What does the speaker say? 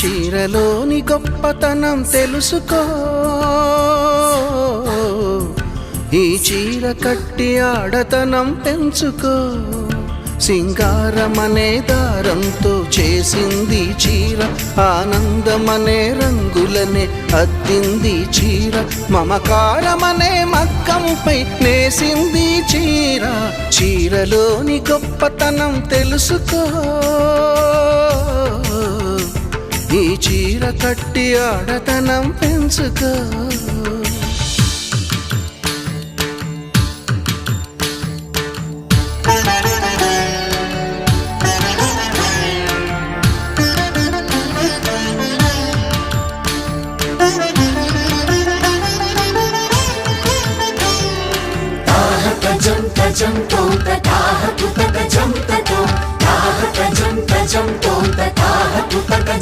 చీరలోని గొప్పతనం తెలుసుకో, ఈ చీర కట్టి ఆడతనం పెంచుకో. సింగారమనే దారంతో చేసింది చీర, ఆనందమనే రంగులనే అద్దింది చీర, మమకారమనే మగ్గంపై నేసింది చీర. చీరలోని గొప్పతనం తెలుసుకో, ఈ చీర కట్టి ఆడతనం పెంచుకో. తజం తజం తోత